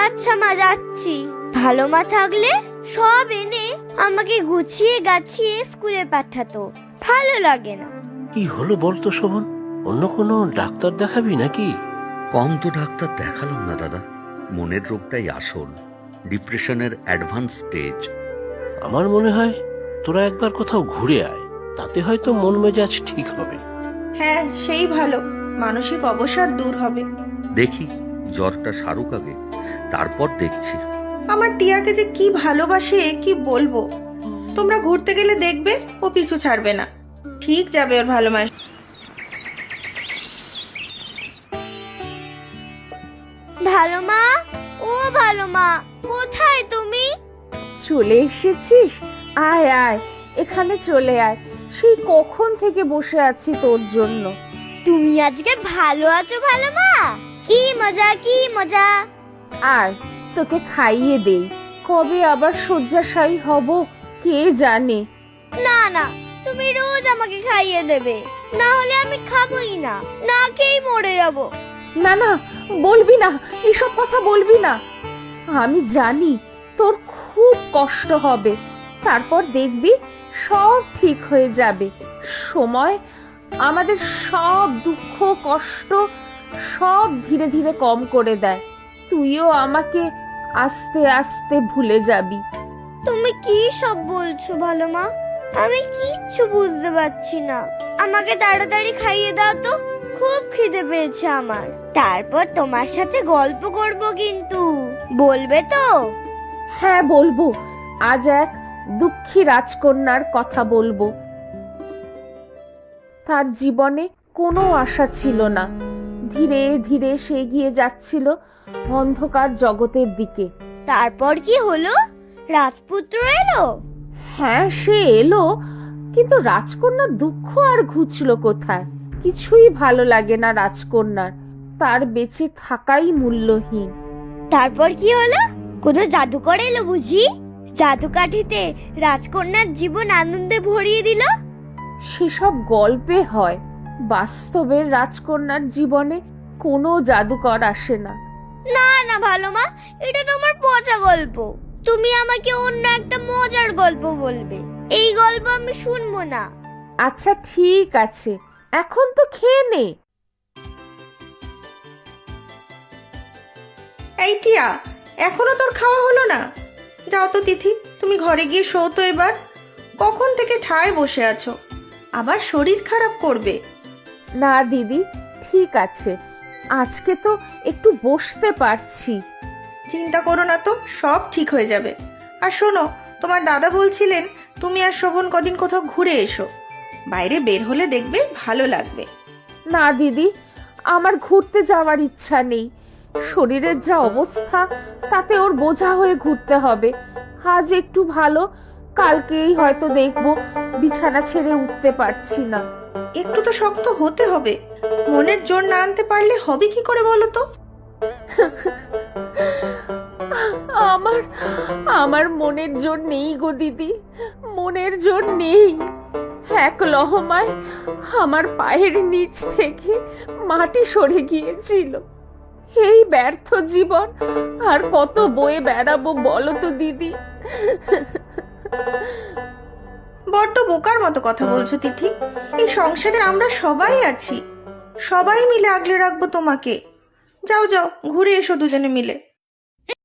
আচ্ছা মা, যাচ্ছি। ভালো মা থাকলে সব এনে আমাকে গুছিয়ে গাছিয়ে স্কুলে পাঠাতো। ভালো লাগে না। কি হলো বলতো শোভন? অন্য কোনো ডাক্তার দেখাবি নাকি? কম তো ডাক্তার দেখালাম না দাদা, মনের রোগটাই আসল, ডিপ্রেশনের অ্যাডভান্স স্টেজ। আমার মনে হয় তোরা একবার কোথাও ঘুরে আয়, তাতে হয়তো মন মেজাজ ঠিক হবে। হ্যাঁ, সেই ভালো, মানসিক অবসাদ দূর হবে। দেখি জ্বরটা সারুক আগে, তারপর দেখছি। আমার টিয়াকে যে কি ভালোবাসে কি বলবো। তোমরা ঘুরতে গেলে দেখবে ও পিছু ছাড়বে না, ঠিক যাবে ওর ভালো মাস। ভালো মা, ও ভালো মা, কোথায় তুমি? চলে এসেছিস? আয় আয়, এখানে চলে আয়। সেই কখন থেকে বসে আছি তোর জন্য। তুমি আজকে ভালো আছো ভালো মা? কি মজা কি মজা। আয়, তোকে খাইয়ে দেই। কবে আবার শয্যাশায়ী হব কে জানে। না না, তুমি রোজ আমাকে খাইয়ে দেবে, না হলে আমি খাবোই না, না খেয়েই মরে যাবো। না না, বলবি না, এসব কথা বলবি না। আমি জানি তোর খুব কষ্ট হবে, তারপর দেখবি সব ঠিক হয়ে যাবে। সময় আমাদের সব দুঃখ কষ্ট সব ধীরে ধীরে কম করে দেয়। তুইও আমাকে আস্তে আস্তে ভুলে যাবি। তুমি কি সব বলছো ভালো মা? আমি কিচ্ছু বুঝতে পারছি না। আমাকে তাড়াতাড়ি খাইয়ে দাও তো, খুব খিদে পেয়েছে আমার। তারপর তোমার সাথে গল্প করব, কিন্তু বলবে তো? হ্যাঁ বলবো, আজ এক দুঃখী রাজকন্যার কথা বলবো। তার জীবনে কোনো আশা ছিল না, ধীরে ধীরে সে এগিয়ে যাচ্ছিল অন্ধকার জগতের দিকে। তারপর কি হলো? রাজপুত্র এলো? হ্যাঁ, সে এলো, কিন্তু রাজকন্যার দুঃখ আর ঘুচলো কোথায়? কিছুই ভালো লাগে না রাজকন্যার, তার বেঁচে থাকাই মূল্যহীন। তারপর কি হলো? কোনো জাদুকর এলো বুঝি? জাদুকাঠিতে রাজকন্যার জীবন আনন্দে ভরিয়ে দিল? সেসব গল্পে হয়, বাস্তবের রাজকন্যার জীবনে কোনো জাদুকর আসে না। না না ভালো মা, এটা তোমার পচা গল্প। তুমি আমাকে অন্য একটা মজার গল্প বলবে, এই গল্প আমি শুনবো না। আচ্ছা ঠিক আছে, এখন তো খেয়ে নে। এই টিয়া, এখনো তোর খাওয়া হলো না? যাও তো তিথি, তুমি ঘরে গিয়ে শো তো এবার। কখন থেকে ঠায় বসে আছো, আবার শরীর খারাপ করবে। না দিদি, ঠিক আছে, আজকে তো একটু বসতে পারছি। চিন্তা করো না তো, সব ঠিক হয়ে যাবে। আর শোনো, তোমার দাদা বলছিলেন তুমি আর শোভন কদিন কোথাও ঘুরে এসো, বাইরে বের হলে দেখবে ভালো লাগবে। না দিদি, আমার ঘুরতে যাওয়ার ইচ্ছা নেই। শরীরের যা অবস্থা, তাতে ওর বোঝা হয়ে ঘুরতে হবে। আজ একটু ভালো, কালকেই হয়তো দেখবো বিছানা ছেড়ে উঠতে পারছি না। একটু তো শক্ত হতে হবে, মনের জোর না আনতে পারলে হবে কি করে বলো তো? আমার আমার মনের জোর নেই গো দিদি, মনের জোর নেই। এক লহমায় আমার পায়ের নিচ থেকে মাটি সরে গিয়েছিল। এই ব্যর্থ জীবন আর কত বয়ে বেড়াবো বলো তো দিদি? বড্ড বোকার মতো কথা বলছো তিথি। এই সংসারে আমরা সবাই আছি, সবাই মিলে আগলে রাখবো তোমাকে। যাও যাও, ঘুরে এসো দুজনে মিলে।